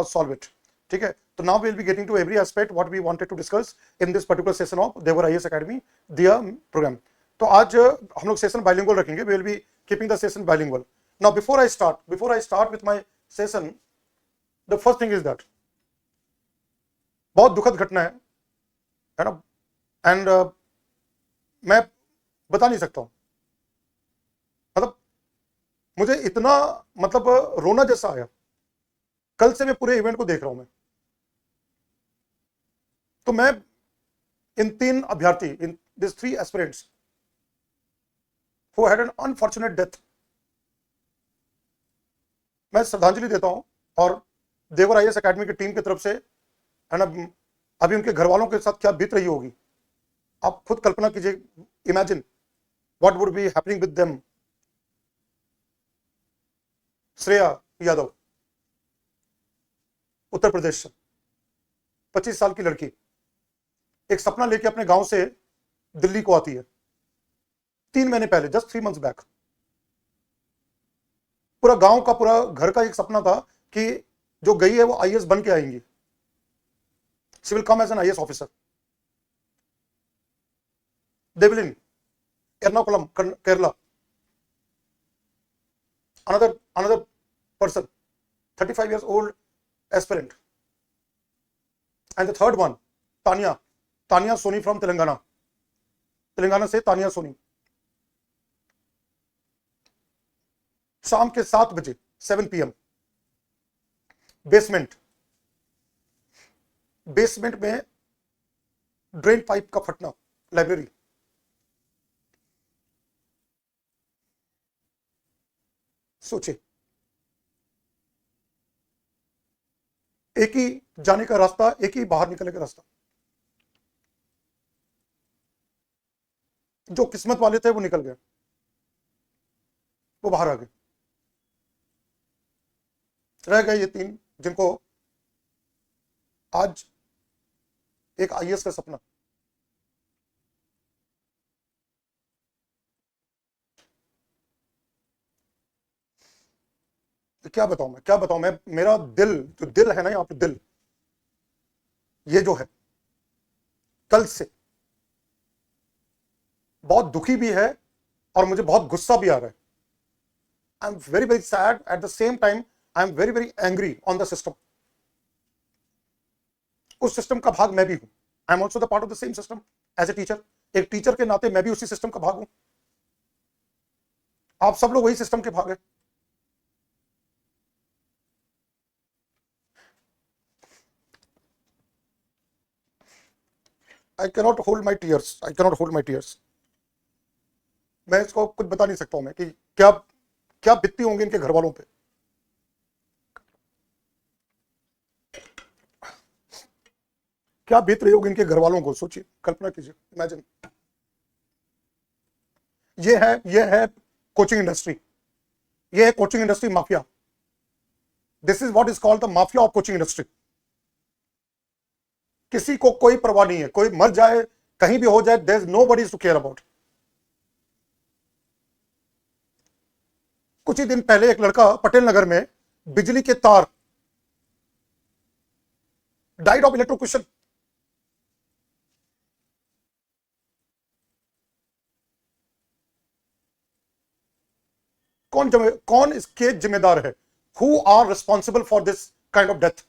solve it. ठीक है, तो now we'll be getting to every aspect what we wanted to discuss in this particular session of Devar IAS Academy दिया program. तो आज हम लोग सेशन bilingual रखेंगे. We will be keeping the session bilingual. Now before I start with my session, the first thing is that बहुत दुखद घटना है ना, एंड मैं बता नहीं सकता हूं, मतलब मुझे इतना मतलब रोना जैसा आया. कल से मैं पूरे इवेंट को देख रहा हूं. मैं तो मैं इन तीन अभ्यर्थी, in this 3 aspirants who had an unfortunate death, मैं श्रद्धांजलि देता हूं. और देवर आईएएस एकेडमी की टीम की तरफ से है ना, अभी उनके घर वालों के साथ क्या बीत रही होगी, आप खुद कल्पना कीजिए. Imagine what would be happening with them. Shreya Yadav, Uttar Pradesh से 25 साल की लड़की, एक सपना लेके अपने गांव से दिल्ली को आती है 3 महीने पहले, जस्ट 3 months बैक. पूरा गांव का, पूरा घर का एक सपना था कि जो गई है वो आईएएस बन के आएंगी. She will come as an IAS officer. Devlin, Ernakulam, Kerala. another person, 35 years old aspirant. And the third one, Tanya Soni from Telangana से तानिया सोनी. शाम के 7 बजे 7 PM बेसमेंट में ड्रेन पाइप का फटना, लाइब्रेरी. सोचे, एक ही जाने का रास्ता, एक ही बाहर निकलने का रास्ता. जो किस्मत वाले थे वो निकल गए, वो बाहर आ गए. रह गए ये 3 जिनको आज एक आईएएस का सपना. तो क्या बताऊं मैं, मेरा जो दिल है ना, यहाँ पे दिल, ये जो है कल से बहुत दुखी भी है और मुझे बहुत गुस्सा भी आ रहा है. I am very very sad, at the same time I am very very angry on the system. उस सिस्टम का भाग मैं भी हूं. I am also the part of the same system as a teacher. एक टीचर के नाते मैं भी उसी सिस्टम का भाग हूं. आप सब लोग वही सिस्टम के भाग हैं. I cannot hold my tears. मैं इसको कुछ बता नहीं सकता हूं मैं कि क्या बीतती होंगी इनके घर वालों पे. क्या बीत रही होगी इनके घर वालों को. सोचिए, कल्पना कीजिए, इमेजिन. ये है कोचिंग इंडस्ट्री. ये है coaching industry mafia. This is what is called the mafia of coaching industry. किसी को कोई परवाह नहीं है, कोई मर जाए, कहीं भी हो जाए, there is nobody to care about. कुछ ही दिन पहले एक लड़का पटेल नगर में बिजली के तार, डाइड ऑफ इलेक्ट्रोक्यूशन. कौन इसके जिम्मेदार है? Who are responsible for this kind of death?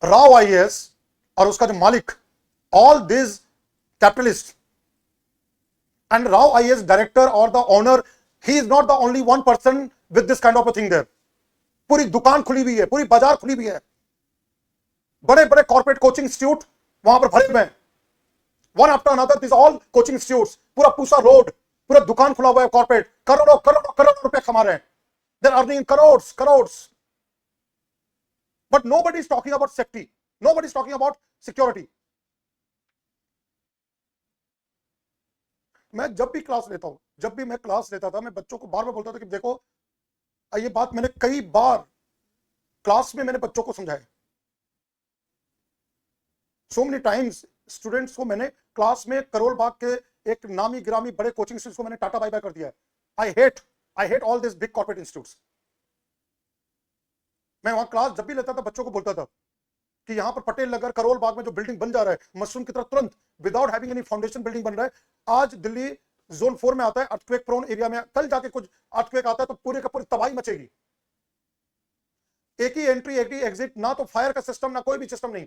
Rau IAS और उसका जो मालिक, all this capitalist. And Rau IAS director और the owner, he is not the only one person with this kind of a thing there. पूरी दुकान खुली हुई है, पूरी बाजार खुली हुई है. बड़े बड़े कॉर्पोरेट कोचिंग इंस्टीट्यूट वहां पर भरे हुए हैं, one after another. This all coaching institutes, पूरा पूसा रोड, पूरा दुकान खुला हुआ है. कॉर्पोरेट करोड़ों रुपए कमा रहे हैं. They are earning crores. But nobody is talking about safety. Nobody is talking about security. मैं जब भी क्लास लेता था, मैं बच्चों को बार बार बोलता था कि देखो, ये बात मैंने कई बार क्लास में मैंने बच्चों को समझाया. सो मेनी टाइम्स स्टूडेंट्स को मैंने क्लास में करोल बाग के एक नामी गिरामी बड़े कोचिंग इंस्टीट्यूट को मैंने टाटा बाय बाय कर दिया है. I hate all this big corporate institutes. मैं वहां क्लास जब भी लेता था बच्चों को बोलता था कि यहां पर पटेल नगर करोल बाग में जो बिल्डिंग बन जा रहा है मशरूम की तरह तुरंत without having any foundation building बन रहा है। आज दिल्ली जोन 4 में आता है, अर्थक्वेक प्रोन एरिया में, कल जाके कुछ अर्थक्वेक आता है तो पूरे का पूरी तबाही मचेगी। एक ही एंट्री एक ही एग्जिट, ना तो फायर का सिस्टम ना कोई भी सिस्टम नहीं।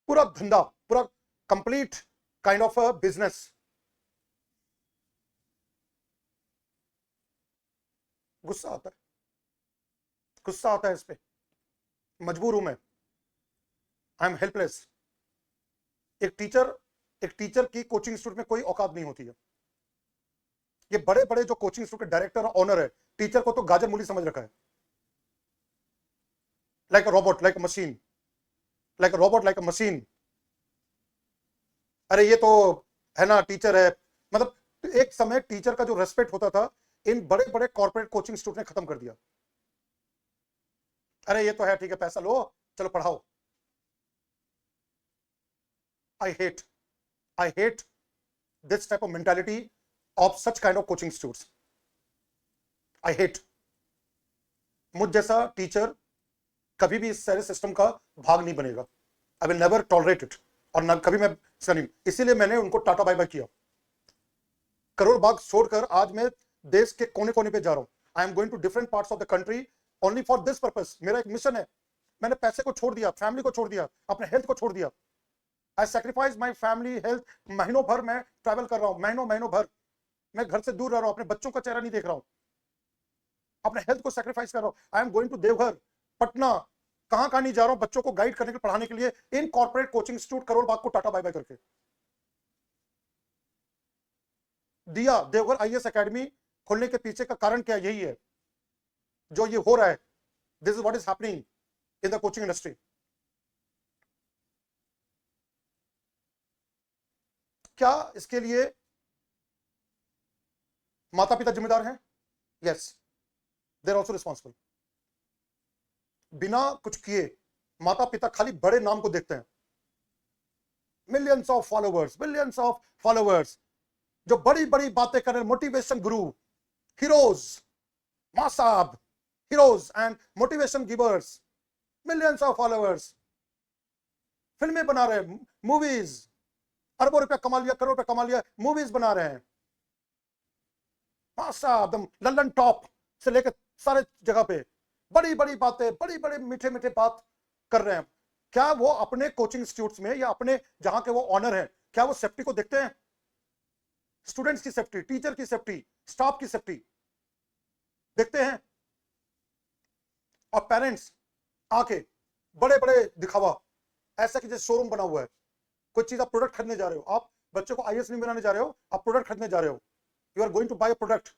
पूरा धंधा, पूरा complete kind of a business. गुस्सा आता है, गुस्सा आता है इस पे। मजबूर हूं मैं, आई एम हेल्पलेस। एक टीचर की कोचिंग इंस्टीट्यूट में कोई औकात नहीं होती है। ये बड़े बड़े जो कोचिंग इंस्टीट्यूट के डायरेक्टर और ऑनर है, टीचर को तो गाजर मूली समझ रखा है। Like a robot, like a machine, like a robot, like a machine. अरे ये तो है ना टीचर है, मतलब एक समय टीचर का जो रेस्पेक्ट होता था इन बड़े बड़े कॉर्पोरेट कोचिंग इंस्टीट्यूट ने खत्म कर दिया। अरे ये तो है, ठीक है, पैसा लो, चलो पढ़ाओ। I hate I hate this type of mentality of such kind of coaching institutes. I hate. मुझ जैसा टीचर कभी भी इस सारे सिस्टम का भाग नहीं बनेगा। I will never tolerate it, और ना कभी मैं इसका नहीं। इसीलिए मैंने उनको टाटा बाय बाय किया। करोल बाग छोड़कर आज मैं देश के कोने कोने पे जा रहा हूं। I am going to different parts of the country only for this purpose. मेरा एक मिशन है। मैंने पैसे को छोड़ दिया, फैमिली को छोड़ दिया, अपने हेल्थ को छोड़ दिया। आई सैक्रिफाइस माई फैमिली हेल्थ। महीनों भर मैं ट्रैवल कर रहा हूं, महीनों भर मैं घर से दूर रह रहा हूं, अपने बच्चों का चेहरा नहीं देख रहा हूं, अपने हेल्थ को सैक्रिफाइस कर रहा हूं। I am going to Deoghar, Patna, कहां नहीं जा रहा हूं बच्चों को गाइड करने के लिए, पढ़ाने के लिए, इन corporate coaching institute Karol Bagh को टाटा बाय बाय करके दिया। देवघर आईएएस एकेडमी खोलने के पीछे का कारण क्या? यही है जो ये हो रहा है। This is what is happening in the coaching industry. क्या इसके लिए माता पिता जिम्मेदार हैं? Yes, they are also responsible. बिना कुछ किए माता पिता खाली बड़े नाम को देखते हैं, मिलियंस ऑफ फॉलोवर्स, जो बड़ी बड़ी बातें कर रहे हैं, मोटिवेशन गुरु, हीरोज, मां साहब, heroes and motivation givers, millions of followers, फिल्में बना रहे हैं, मूवीज, अरबों रुपया कमा लिया, करोड़ रुपया कमा लिया, मूवीज बना रहे हैं। मां साहब लंदन टॉप से लेकर सारे जगह पे बड़ी बड़ी बातें, बड़ी बड़े मीठे मीठे बात कर रहे हैं। क्या वो अपने कोचिंग इंस्टीट्यूट्स में या अपने जहां के वो ऑनर हैं, क्या वो सेफ्टी को देखते हैं? स्टूडेंट्स की सेफ्टी, टीचर की सेफ्टी, स्टाफ की सेफ्टी देखते हैं? और पेरेंट्स आके बड़े बड़े दिखावा, ऐसा कि जैसे शोरूम बना हुआ है, कोई चीज आप प्रोडक्ट खरीदने जा रहे हो, आप बच्चों को आईएएस नहीं बनाने जा रहे हो, आप प्रोडक्ट खरीदने जा रहे हो। You are going to buy a product,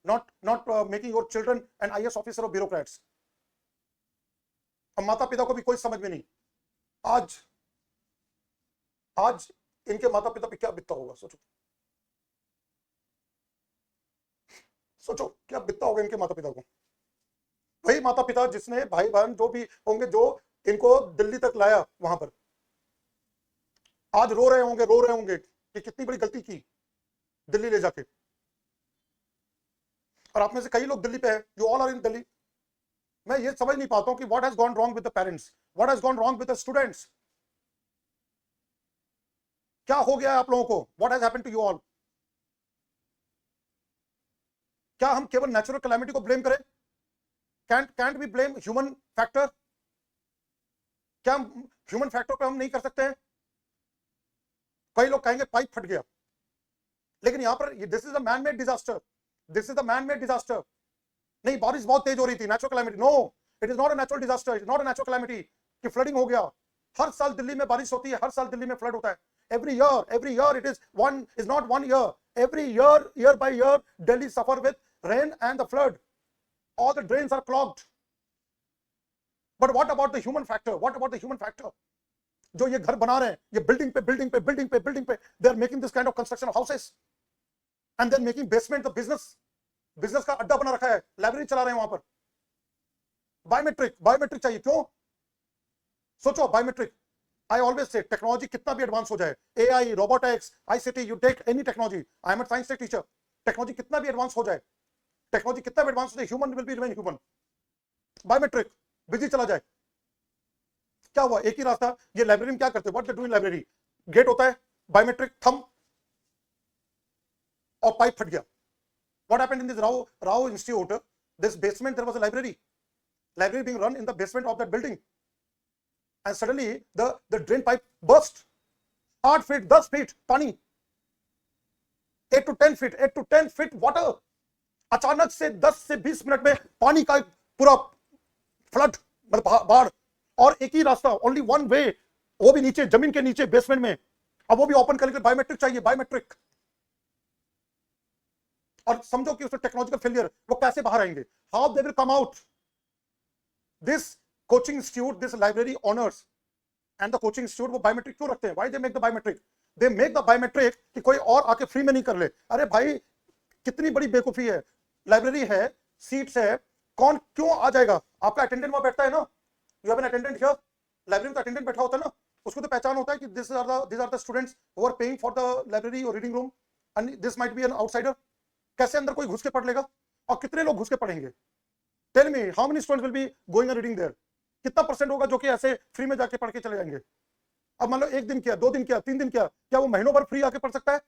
not making your children an IAS officer or bureaucrats. अब माता पिता को भी कोई समझ में नहीं। आज इनके माता पिता पे क्या बीतता होगा, सोचो क्या बीतता होगा इनके माता पिता को। वही माता पिता जिसने भाई बहन जो भी होंगे, जो इनको दिल्ली तक लाया, वहां पर आज रो रहे होंगे कि कितनी बड़ी गलती की दिल्ली ले जाके। और आप में से कई लोग दिल्ली पे हैं, you all are in Delhi. मैं ये समझ नहीं पाता हूं कि what has gone wrong with the parents, what has gone wrong with the students. क्या हो गया है आप लोगों को? What has happened to you all? क्या हम केवल नेचुरल कैलेमिटी को ब्लेम करें? Can't we blame human factor? क्या ह्यूमन फैक्टर पे हम नहीं कर सकते हैं? कई लोग कहेंगे पाइप फट गया, लेकिन यहां पर this is a man made disaster, this is a man made disaster. नहीं, बारिश बहुत तेज हो रही थी, natural calamity? No, it is not a natural disaster, it is not a natural calamity कि फ्लडिंग हो गया। हर साल दिल्ली में बारिश होती है, हर साल दिल्ली में फ्लड होता है। every year it is not 1 year, every year by year Delhi suffer with rain and the flood, all the drains are clogged. But what about the human factor? जो ये घर बना रहे हैं, ये बिल्डिंग पे they are making this kind of construction of houses and then making basement the business का अड्डा बना रखा है, लाइब्रेरी चला रहे हैं वहां पर। बायोमेट्रिक चाहिए, क्यों? सोचो, biometric. I always say technology कितना भी एडवांस हो जाए, AI, robotics, ICT, you take any technology, I am a science teacher, technology कितना भी एडवांस हो जाए, टेक्नोलॉजी कितना एडवांस होता है, human will be remain human. Biometric, बिजली चला जाए, क्या हुआ, एक ही रास्ता। ये लाइब्रेरी में क्या करते हैं, what they do in library, gate होता है, बायोमेट्रिक थंब और पाइप फट गया। What happened in this Rau institute, this basement there was a library being run in the basement of that building, and suddenly the drain pipe burst, 8 feet 10 feet पानी, 8 to 10 feet 8 to 10 feet water, अचानक से 10 से 20 minute में पानी का पूरा flood, मतलब बाढ़, और एक ही रास्ता, ओनली वन वे, वो भी नीचे, जमीन के नीचे बेसमेंट में। अब वो भी ओपन करने के लिए बायोमेट्रिक चाहिए, बायोमेट्रिक। और समझो कि उसमें टेक्नोलॉजिकल फेलियर, वो कैसे बाहर आएंगे, how they will come out. This coaching institute, this library honours and the coaching institute, वो बायोमेट्रिक क्यों रखते हैं, why they make the biometric, they make the biometric कि कोई और आके फ्री में नहीं कर ले। अरे भाई कितनी बड़ी बेवकूफी है, लाइब्रेरी है, सीट्स है, कौन क्यों आ जाएगा, आपका अटेंडेंट वहां बैठता है ना, you have an attendant here, library में अटेंडेंट बैठा होता है ना, उसको तो पहचान होता है कि this are the students who are paying for the library और reading room, and this might be an outsider. कैसे अंदर कोई घुस के पढ़ लेगा, और कितने लोग घुस के पढ़ेंगे, tell me how many students will be going and reading there, कितना परसेंट होगा जो कि ऐसे फ्री में जाके पढ़ के चले जाएंगे। अब मान लो 1 दिन किया, 2 दिन किया, 3 दिन किया, क्या वो महीनों भर फ्री आके पढ़ सकता है,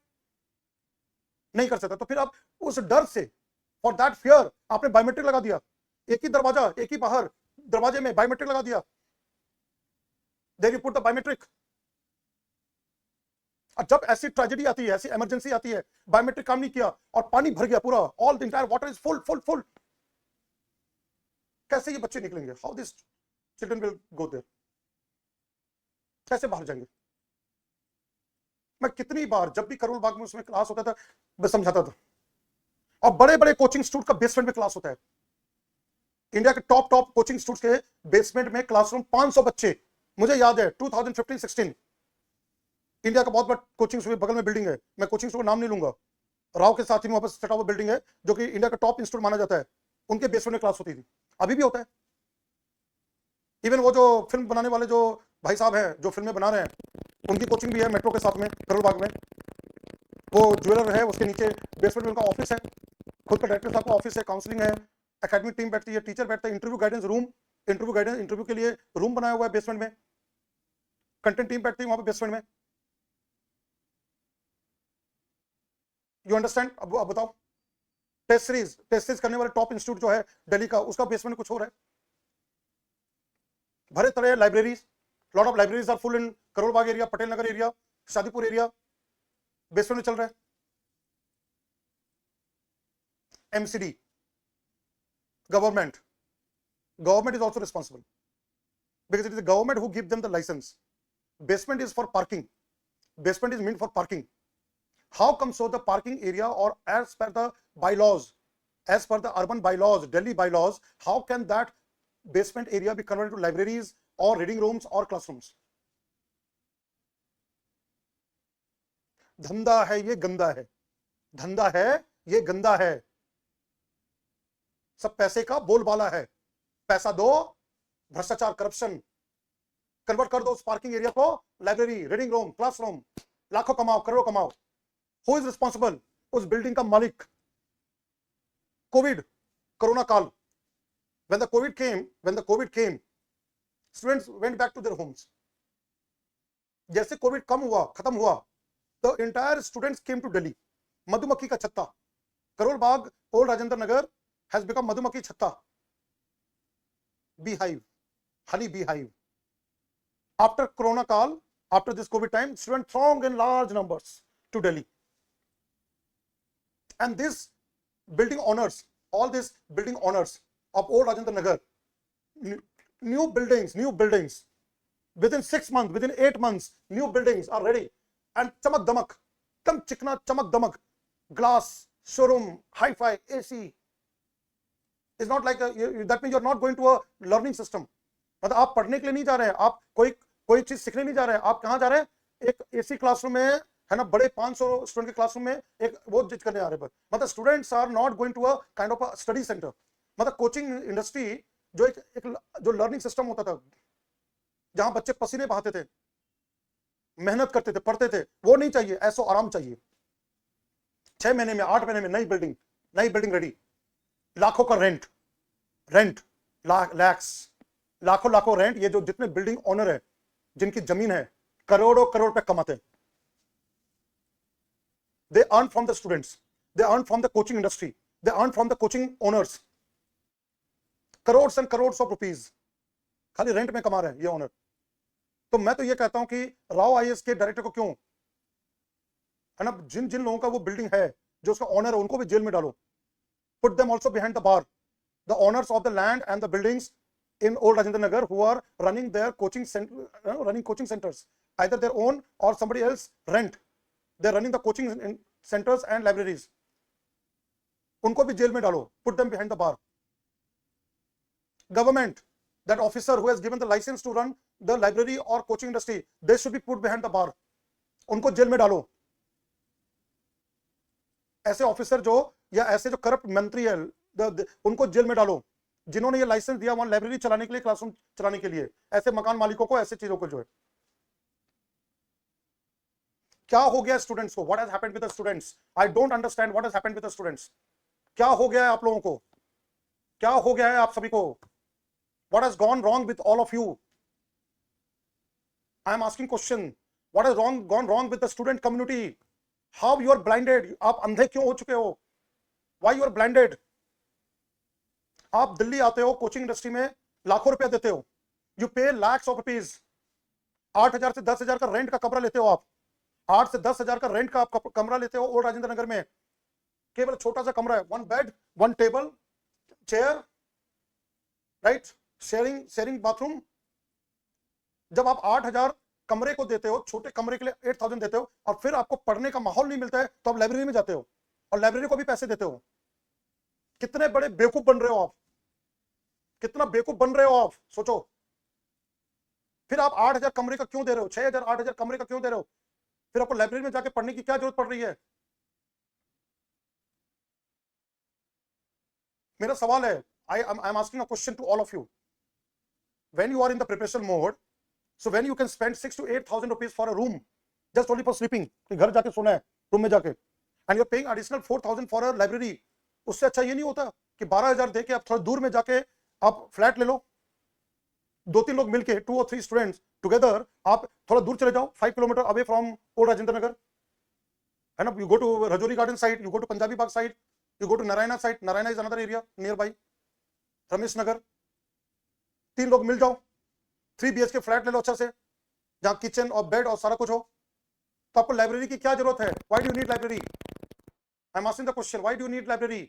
नहीं कर सकता। तो फिर आप उस डर से, फॉर दैट फियर, आपने बायोमेट्रिक लगा दिया, एक ही दरवाजा, एक ही बाहर दरवाजे में बायोमेट्रिक लगा दिया, there you put the biometric. और जब ऐसी ट्रेजेडी आती है, ऐसी इमरजेंसी आती है, बायोमेट्रिक काम नहीं किया और पानी भर गया पूरा, all the entire water is full full full, कैसे ये बच्चे निकलेंगे, how this children will go there, कैसे बाहर जाएंगे। मैं कितनी बार जब भी करोल बाग में उसमें क्लास होता था, मैं समझाता था, और बड़े बड़े कोचिंग इंस्टीट्यूट का बेसमेंट में क्लास होता है, इंडिया के टॉप कोचिंग इंस्टीट्यूट के बेसमेंट में क्लासरूम, 500 बच्चे, मुझे याद है 2015-16, इंडिया का बहुत बड़ा कोचिंग इंस्टीट्यूट, बगल में बिल्डिंग है, मैं कोचिंग इंस्टीट्यूट का नाम नहीं लूंगा, राव के साथ ही वहां पर सेट हुआ बिल्डिंग है, जो कि इंडिया का टॉप इंस्टीट्यूट माना जाता है, उनके बेसमेंट में क्लास होती थी, अभी भी होता है। इवन वो जो फिल्म बनाने वाले जो भाई साहब हैं, जो फिल्में बना रहे हैं, उनकी कोचिंग भी है मेट्रो के साथ में, करोल बाग में, वो ज्वेलर है, उसके नीचे बेसमेंट में उनका ऑफिस है, खुद का डायरेक्टर साहब का ऑफिस है, काउंसलिंग है, एकेडमिक टीम बैठती है, टीचर बैठता है, इंटरव्यू गाइडेंस रूम, इंटरव्यू के लिए रूम बनाया हुआ है बेसमेंट में, कंटेंट टीम बैठती है वहां पे बेसमेंट में। You understand. अब बताओ, टेस्ट सीरीज करने वाले टॉप इंस्टीट्यूट जो है दिल्ली का, उसका बेसमेंट में कुछ हो रहा है, भरे तरह libraries, lot of libraries are full in Karol Bagh area, Patel Nagar area, Shadipur area, basement में चल रहा है। MCD, government is also responsible because it is the government who gives them the license. Basement is for parking, basement is meant for parking. How come so the parking area, or as per the bylaws, as per the urban bylaws, Delhi bylaws, how can that basement area be converted to libraries or reading rooms or classrooms? धंधा है ये, गंदा है, धंधा है ये, गंदा है, सब पैसे का बोलबाला है, पैसा दो, भ्रष्टाचार, करप्शन, कन्वर्ट कर दो उस पार्किंग एरिया को लाइब्रेरी, रीडिंग रूम, क्लासरूम, लाखों कमाओ, करोड़ों कमाओ। हु इज रिस्पॉन्सिबल, उस बिल्डिंग का मालिक। कोविड, कोरोना काल, when the covid came, students went back to their homes. जैसे कोविड कम हुआ, खत्म हुआ, the entire students came to Delhi. मधुमक्खी का छत्ता, Karol Bagh, old Rajendra Nagar has become मधुमक्खी छत्ता, beehive, honey beehive. After corona kal, after this covid time, students thronged in large numbers to Delhi, and this building owners, all these building owners of old Rajendra Nagar, new buildings, within 6 months, within 8 months, new buildings are ready, and chamak damak, kam chikna chamak damak, glass, showroom, hi-fi, AC. It's not like that means you're not going to a learning system. मतलब आप पढ़ने के लिए नहीं जा रहे हैं, आप कोई चीज सीखने नहीं जा रहे हैं, आप कहाँ जा रहे हैं, एक एसी क्लासरूम में है ना, बड़े 500 स्टूडेंट के क्लासरूम में एक वो जिज करने आ रहे हैं। मतलब students are not going to a kind of a study centre. मतलब कोचिंग इंडस्ट्री जो एक जो लर्निंग सिस्टम होता था, जहां बच्चे पसीने बहाते थे, मेहनत करते थे, पढ़ते थे, वो नहीं चाहिए, ऐसो आराम चाहिए। 6 महीने में, 8 महीने में नई बिल्डिंग रेडी, लाखों का रेंट, रेंट लैक्स, लाखों लाखों रेंट। ये जो जितने बिल्डिंग ओनर है, जिनकी जमीन है, करोड़ों करोड़ रुपए कमाते हैं। They earn from the students, they earn from the coaching industry, they earn from the coaching owners, crores and crores of rupees खाली रेंट में कमा रहे हैं ये ओनर। तो मैं तो ये कहता हूं कि राव आईएएस के डायरेक्टर को क्यों, है ना, जिन जिन लोगों का वो बिल्डिंग है, जो उसका ओनर है, उनको भी जेल में डालो। Put them also behind the bar, the owners of the land and the buildings in old Rajendra Nagar who are running their coaching centers, either their own or somebody else rent. They're running the coaching centers and libraries. उनको भी jail में डालो, put them behind the bar. Government, that officer who has given the license to run the library or coaching industry, they should be put behind the bar. उनको jail में डालो। ऐसे officer जो, या ऐसे जो करप्ट मंत्री है, उनको जेल में डालो, जिन्होंने ये लाइसेंस दिया वहां लाइब्रेरी चलाने के लिए, क्लासरूम चलाने के लिए। ऐसे मकान मालिकों को, ऐसे चीजों को जो है। क्या हो गया स्टूडेंट्स को? What has happened with the students? I don't understand what has happened with the students. क्या हो गया है आप लोगों को? क्या हो गया है आप सभी को? What has gone wrong with all of you? I am asking question, what has gone wrong with the student community? How you are blinded? आप अंधे क्यों हो चुके हो? Why you are blinded? आप दिल्ली आते हो, कोचिंग इंडस्ट्री में लाखों रुपया देते हो, यू पे लैक्स ऑफ रुपीज। 8,000 से 10,000 का रेंट का कमरा लेते हो आप, 8 से 10,000 का रेंट का आप कमरा लेते हो ओल्ड राजेंद्र नगर में। केवल छोटा सा कमरा है, 1 bed 1 table chair, right, sharing bathroom. जब आप 8,000 कमरे को देते हो, छोटे कमरे के लिए 8,000 देते हो, और फिर आपको पढ़ने का माहौल नहीं मिलता है, तो आप लाइब्रेरी में जाते हो और लाइब्रेरी को भी पैसे देते हो। कितने बड़े बेवकूफ बन रहे हो आप, कितना बेवकूफ बन रहे हो आप, सोचो। फिर आप 8,000 कमरे का क्यों दे रहे हो? 6,000 8,000 कमरे का क्यों दे रहे हो? फिर आपको लाइब्रेरी में जाके पढ़ने की क्या जरूरत पड़ रही है? मेरा सवाल है, I am asking a question to all of you. When you are in the preparation mode, so when you can spend 6 to 8,000 rupees for a room, just only for sleeping, घर जाके सोना है रूम में जाके, and you are paying additional 4,000 for a library. उससे अच्छा ये नहीं होता कि 12,000 देके आप थोड़ा दूर में जाके आप फ्लैट ले लो, 2-3 लोग मिलके, 2 or 3 स्टूडेंट्स टुगेदर, आप थोड़ा दूर चले जाओ, 5 kilometre away from old Rajendra Nagar, है ना। You go to Rajouri garden side, you go to Punjabi Bagh side, you go to Narayana side, Narayana is another area near by Ramesh Nagar. 3 लोग मिल जाओ, 3 BHK फ्लैट ले लो अच्छा से, जहां किचन और बेड और सारा कुछ हो। तो आपको लाइब्रेरी की क्या जरूरत है? Why do you need library? I am asking the question, why do you need library?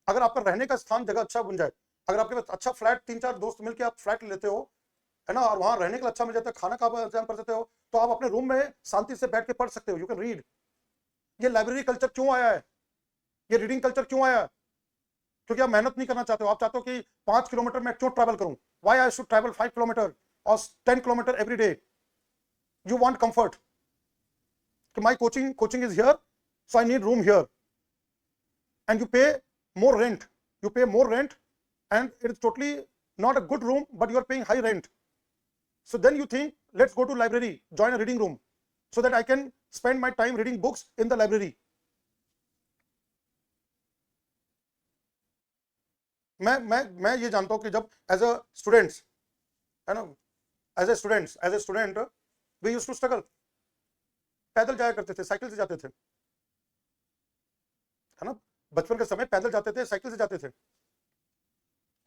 अगर आपका रहने का स्थान जगह अच्छा बन जाए, अगर आपके पास अच्छा फ्लैट, 3-4 दोस्त मिलकर आप फ्लैट लेते हो, है ना, और वहां रहने का अच्छा मिल जाता है, खाना का इंतजाम कर सकते हो, तो आप अपने रूम में शांति से बैठ के पढ़ सकते हो, यू कैन रीड। ये लाइब्रेरी कल्चर क्यों आया है? ये रीडिंग कल्चर क्यों आया है? क्योंकि आप मेहनत नहीं करना चाहते हो। आप चाहते हो कि 5 किलोमीटर में क्यों ट्रैवल करूं? Why I should travel 5 kilometre और 10 kilometre every day? You want comfort कि my coaching is here, so I need room here, and you pay more rent, you pay more rent, and it is totally not a good room, but you are paying high rent. So then you think, let's go to library, join a reading room, so that I can spend my time reading books in the library. मैं ये जानता हूं कि जब as a students, है ना, as a student we used to struggle. पैदल जाया करते थे, साइकिल से जाते थे, है ना, बचपन के समय पैदल जाते थे, साइकिल से जाते थे।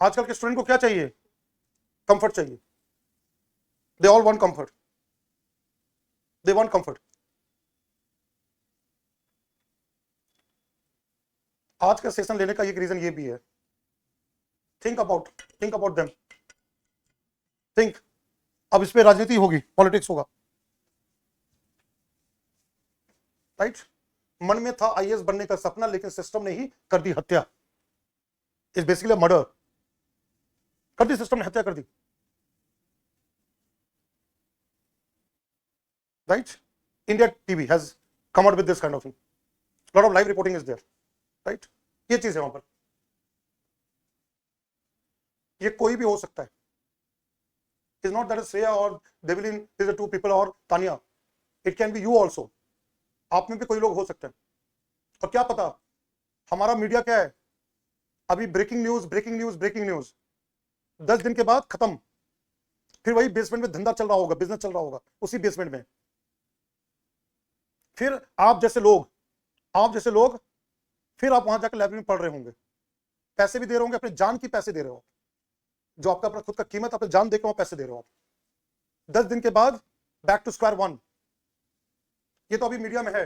आजकल के स्टूडेंट को क्या चाहिए? कंफर्ट चाहिए। They all want comfort, they want comfort. आज का सेशन लेने का एक रीजन ये भी है, थिंक अबाउट देम, थिंक। अब इस पे राजनीति होगी, पॉलिटिक्स होगा, राइट। मन में था आईएएस बनने का सपना, लेकिन सिस्टम ने ही कर दी हत्या। इज बेसिकली मर्डर, कर दी सिस्टम ने, हत्या कर दी, right. India TV has come out with this kind of thing, lot of live reporting is there, right. ये चीज है वहां पर। ये कोई भी हो सकता है, इज नॉट दैट श्रेया और देवलिन इज द 2 people और Tania, it can be you also. आप में भी कोई लोग हो सकते हैं। और क्या पता, हमारा मीडिया क्या है, अभी breaking news breaking news breaking news, 10 दिन के बाद खत्म, फिर वही बेसमेंट में धंधा चल रहा होगा, बिजनेस चल रहा होगा उसी बेसमेंट में। फिर आप जैसे लोग फिर आप वहां जाकर लाइब्रेरी में पढ़ रहे होंगे, पैसे भी दे रहे होंगे, अपने जान की पैसे दे रहे हो, जो आपका अपना खुद का कीमत अपने जान देकर पैसे दे रहे हो आप। 10 दिन के बाद बैक टू स्क्वायर वन। ये तो अभी मीडिया में है,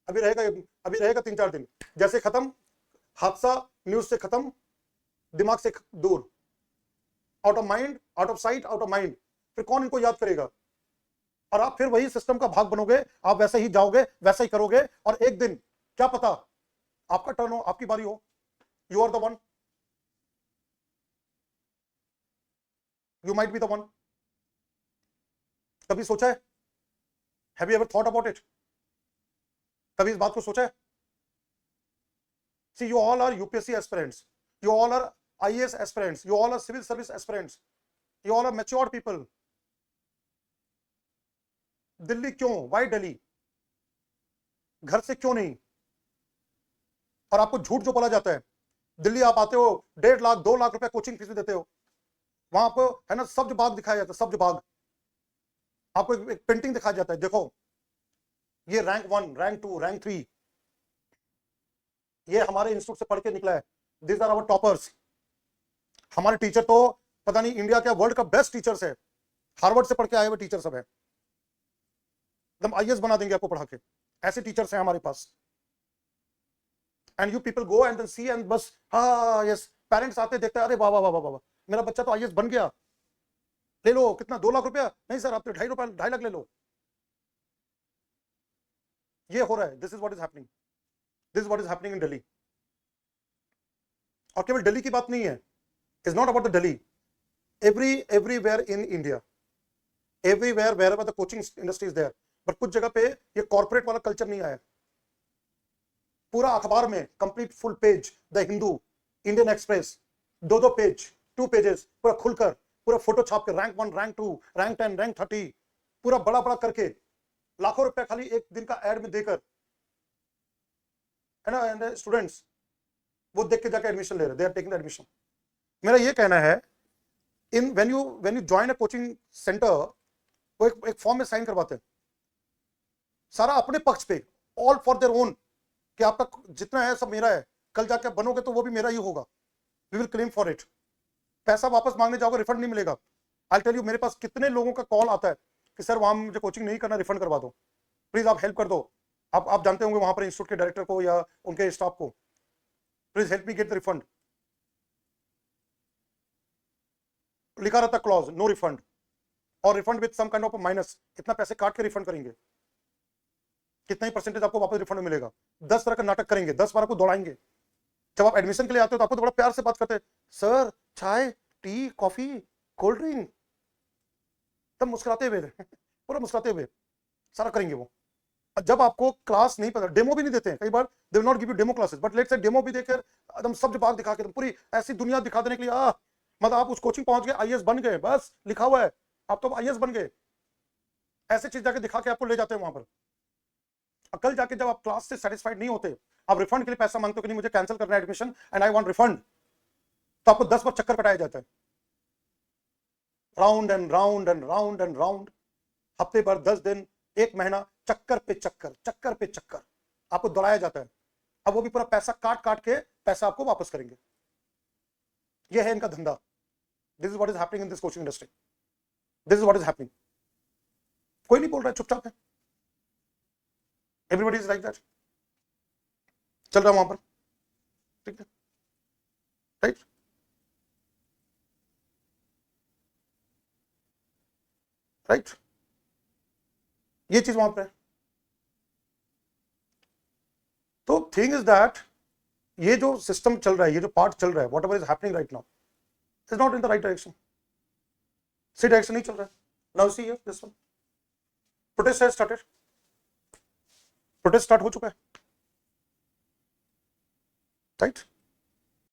अभी रहेगा 3-4 दिन, जैसे खत्म हादसा, न्यूज से खत्म, दिमाग से दूर, out of mind, out of site, out of mind. फिर कौन इनको याद करेगा? और आप फिर वही सिस्टम का भाग बनोगे, आप वैसे ही जाओगे, वैसा ही करोगे, और एक दिन क्या पता आपका टर्न हो, आपकी बारी हो, you are the one, you might be the one. कभी सोचा है? Have you ever thought about it? कभी इस बात को सोचा है? See, you all are UPSC aspirants, you all are IAS aspirants, you all are civil service aspirants, you all are matured people. Delhi क्यों? Why Delhi? घर से क्यों नहीं? और आपको झूठ जो बोला जाता है, दिल्ली आप आते हो 1.5 लाख 2 लाख रुपए कोचिंग फीस देते हो, वहां आपको है ना सब्ज बाग दिखाया जाता है, सब्ज बाग। आपको एक पेंटिंग दिखाया जाता है, देखो ये रैंक 1, रैंक 2, रैंक 3, ये हमारे इंस्टीट्यूट से पढ़ के निकला है, दिस आर आवर टॉपर्स। हमारे टीचर तो पता नहीं इंडिया के वर्ल्ड का बेस्ट टीचर्स है, हार्वर्ड से पढ़ के आए हुए टीचर सब है, एकदम आईएएस बना देंगे आपको पढ़ा के, ऐसे टीचर्स हैं हमारे पास। And you people go and then see and बस हाँ यस, पेरेंट्स आते देखते हैं, अरे वाह वाह वाह वाह, मेरा बच्चा तो आईएएस बन गया, ले लो कितना 2 लाख रुपया, नहीं सर आप तो 2.5 लाख ले लो। ये हो रहा है, this is what is happening, this is what is happening इन दिल्ली। और केवल दिल्ली की बात नहीं है, is not about the Delhi, everywhere in India, everywhere wherever the coaching industry is there, but कुछ जगह पे ये कॉर्पोरेट वाला कल्चर नहीं आया। पूरा अखबार में complete full page, the Hindu, Indian express, 2 page, 2 pages पूरा खुलकर, पूरा फोटो छाप के, रैंक 1, रैंक 2, रैंक 10, रैंक 30, पूरा बड़ा बड़ा करके, लाखों रुपए खाली एक दिन का एड में देकर, है ना, स्टूडेंट्स वो देख के जाकर एडमिशन ले रहे, दे आर टेकिंग एडमिशन। मेरा ये कहना है, in when you join a coaching centre, वो एक फॉर्म में साइन करवाते हैं, सारा अपने पक्ष पे, ऑल फॉर देयर ओन, कि आपका जितना है सब मेरा है, कल जाके बनोगे तो वो भी मेरा ही होगा, we will claim for it. पैसा वापस मांगने जाओगे रिफंड नहीं मिलेगा। आई टेल यू, मेरे पास कितने लोगों का कॉल आता है कि सर वहां मुझे कोचिंग नहीं करना, रिफंड करवा दो प्लीज, आप हेल्प कर दो। आप जानते होंगे वहां पर इंस्टीट्यूट के डायरेक्टर को या उनके स्टाफ को, please help me get the refund. लिखा रहता क्लॉज नो रिफंड, और refund with some kind of minus, इतना पैसे काट के रिफंड करेंगे, कितना ही परसेंटेज आपको वापस रिफंड मिलेगा। 10 तरह का नाटक करेंगे, 10 बार आपको दौड़ाएंगे। जब आप एडमिशन के लिए आते हो तो आपको तो बड़ा प्यार से बात करते हैं, सर चाय, टी, कॉफी, कोल्ड ड्रिंक, तब मुस्कुराते हुए पूरा मुस्कुराते हुए सारा करेंगे वो। जब आपको क्लास नहीं पता, डेमो भी नहीं देते हैं कई बार, they will not give you demo classes, but let's say demo भी देकर एकदम सब बात दिखा के पूरी ऐसी दुनिया दिखा देने के लिए, मतलब आप उस कोचिंग पहुंच गए, आईएएस बन गए, बस लिखा हुआ है आप तो आईएएस बन गए, ऐसे चीज जाके दिखा के आपको ले जाते हैं वहां पर। कल जाके जब आप क्लास से सेटिस्फाइड नहीं होते, आप रिफंड के लिए पैसा मांगते हो कि नहीं मुझे कैंसिल करना है admission and I want refund, तो आपको 10 बार चक्कर कटाया जाता है, round and round and round and round, हफ्ते भर, 10 दिन, 1 महीना, चक्कर पे चक्कर, चक्कर पे चक्कर आपको दौड़ाया जाता है। अब वो भी पूरा पैसा काट काट के पैसा आपको वापस करेंगे, ये है इनका धंधा। This is what is happening in this coaching industry, this is what is happening. कोई नहीं बोल रहा है, चुपचाप है, एवरीबॉडी इज लाइक दैट, चल रहा है वहां पर, ठीक है, राइट। राइट, ये चीज वहां पर है। तो थिंग इज दैट ये जो सिस्टम चल रहा है, ये जो पार्ट चल रहा है, what ever is happening right now is not in the right direction, सही डायरेक्शन नहीं चल रहा है। Now see here this one, protest has started, protest start हो चुका है, राइट।